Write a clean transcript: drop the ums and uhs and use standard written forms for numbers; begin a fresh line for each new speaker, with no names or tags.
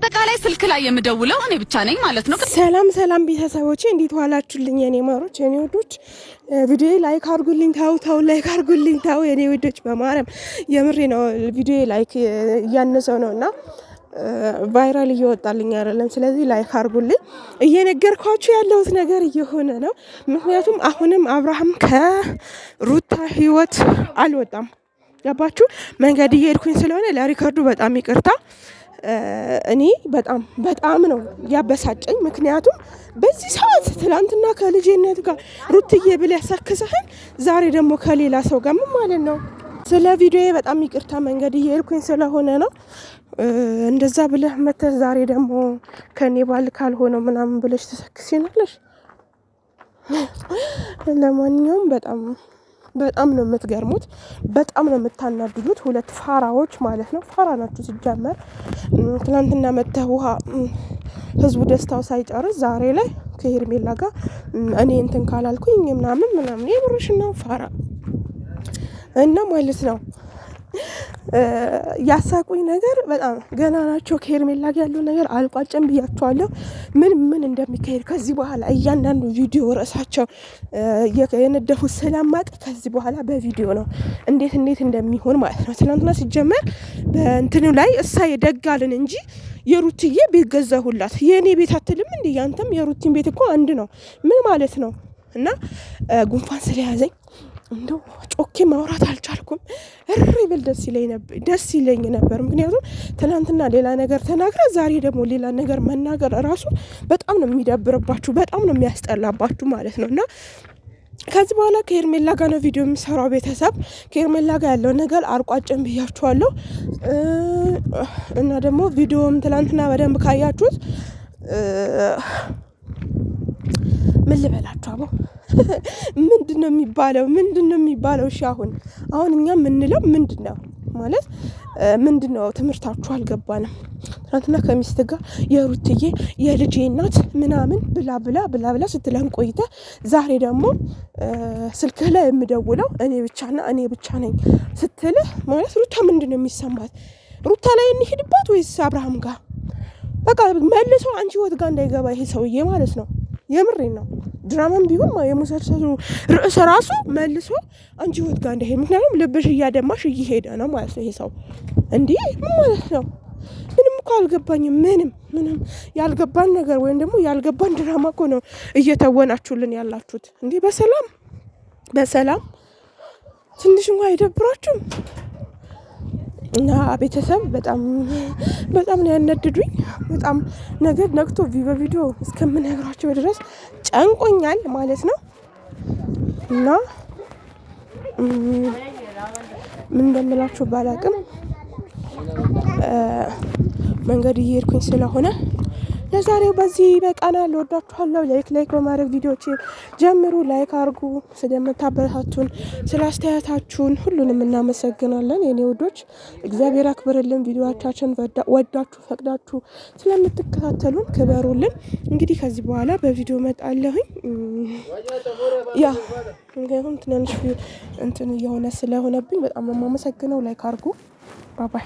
በአጠቃላይ ስልክ ላይ የምደውለው እኔ ብቻ ነኝ ማለት ነው።
ሰላም ቤተሰቦቼ እንዴት ዋላችሁልኝ? የኔ ማሮች የኔ ወዶች ቪዲዮ ላይክ አድርጉልኝ። ታው ላይክ አድርጉልኝ ታው የኔ ወዶች በማርያም የምሬ ነው። ቪዲዮ ላይክ እያነሰው ነውና ቫይራል እየወጣልኝ አይደለም። ስለዚህ ላይክ አድርጉልኝ። እየነገርኳችሁ ያለሁት ነገር እየሆነ ነው። ምክንያቱም አሁንም አብርሃም ከሩታ ህይወት አልወጣም። ገባችሁ? መንገድ እየሄድኩኝ ስለሆነ ለሪከርዱ በጣም ይቅርታ። እኔ በጣም ነው ያበሳጨኝ። ምክንያቱም በዚህ ሰዓት ትላንትና ከልጅነት ጋር ሩትዬ ብለ ያሳክሰህን ዛሬ ደግሞ ከሌላ ሰው ጋር ምን ማለት ነው? ስለ ቪዲዮ በጣም ይቅርታ። መንገድ እየሄድኩኝ ስለሆነ ነው እንደዛ ብለህ መተህ ዛሬ ደግሞ ከኔ ባል ካልሆነው ምናምን ብለሽ ተሰክሲናለሽ። ለማንኛውም በጣም ነው የምትገርሙት፣ በጣም ነው የምታናድዱት። ሁለት ፋራዎች ማለት ነው። ፋራ ናችሁ ሲጀመር። ትናንትና መተህ ውሃ ህዝቡ ደስታው ሳይጨርስ ዛሬ ላይ ከሄርሜላ ጋር እኔ እንትን ካላልኩኝ ምናምን የምርሽ ነው ፋራ እና ማለት ነው። ያሳቁኝ ነገር በጣም ገና ናቸው። ከሄርሜላ ጋር ያለው ነገር አልቋጨም ብያቸዋለሁ። ምን እንደሚካሄድ ከዚህ በኋላ እያንዳንዱ ቪዲዮ ርዕሳቸው የነደፉት ስለማቅ ከዚህ በኋላ በቪዲዮ ነው እንዴት እንደሚሆን ማለት ነው። ትናንትና ሲጀመር በእንትኑ ላይ የደጋልን እንጂ የሩትዬ ቤት ገዛሁላት። የኔ ቤት አትልም እንዴ? ያንተም የሩቲን ቤት እኮ አንድ ነው። ምን ማለት ነው? እና ጉንፋን ስለያዘኝ እንደው ጮኬ ማውራት አልቻልኩም። እሪ ብል ደስ ይለኝ ነበር። ምክንያቱም ትናንትና ሌላ ነገር ተናግራ ዛሬ ደግሞ ሌላ ነገር መናገር እራሱ በጣም ነው የሚደብርባችሁ፣ በጣም ነው የሚያስጠላባችሁ ማለት ነው። እና ከዚህ በኋላ ከሄርሜላ ጋር ነው ቪዲዮ የሚሰራው። ቤተሰብ ከሄርሜላ ጋር ያለው ነገር አልቋጨም ብያችኋለሁ። እና ደግሞ ቪዲዮም ትናንትና በደንብ ካያችሁት ምን ልበላችሁ አቦ ምንድነው የሚባለው? እሺ አሁን እኛ የምንለው ምንድነው ማለት ምንድነው? ትምህርታችሁ አልገባንም። ትናንትና ከሚስት ጋር የሩትዬ የልጄ እናት ምናምን ብላ ስትለን ቆይተ ዛሬ ደግሞ ስልክህ ላይ የምደውለው እኔ ብቻ ነኝ ስትልህ ማለት ሩታ ምንድነው የሚሰማት? ሩታ ላይ እንሂድባት ወይስ አብርሃም ጋር? በቃ መልሶ አንቺ ህይወት ጋር እንዳይገባ ይሄ ሰውዬ ማለት ነው። የምሬን ነው። ድራማም ቢሆን የሙሰልሰሉ ርዕስ ራሱ መልሶ አንቺ ህይወት ጋር እንዳይሄድ። ምክንያቱም ልብሽ እያደማሽ እየሄደ ነው ማለት ነው ይሄ ሰው። እንዲህ ምን ማለት ነው? ምንም እኮ አልገባኝም። ምንም ያልገባን ነገር ወይም ደግሞ ያልገባን ድራማ እኮ ነው እየተወናችሁልን ያላችሁት። እንዲህ በሰላም ትንሽ እንኳን አይደብራችሁም? እና ቤተሰብ በጣም ነው ያነድዱኝ። በጣም ነገር ነክቶ በቪዲዮ እስከምነግራቸው ድረስ ጨንቆኛል ማለት ነው። እና ምን እንደምላችሁ ባላቅም መንገድ እየሄድኩኝ ስለሆነ ለዛሬው በዚህ በቃናል። ወዳችኋለሁ። ላይክ በማድረግ ቪዲዮዎች ጀምሩ። ላይክ አድርጉ። ስለምታበረታቱን ስላስተያየታችሁን ሁሉንም እናመሰግናለን የኔ ውዶች። እግዚአብሔር አክብርልን። ቪዲዮዎቻችን ወዳችሁ ፈቅዳችሁ ስለምትከታተሉን ክበሩልን። እንግዲህ ከዚህ በኋላ በቪዲዮ መጣለሁኝ። ምክንያቱም ትንንሽ እንትን እየሆነ ስለሆነብኝ በጣም የማመሰግነው። ላይክ አድርጉ። ባባይ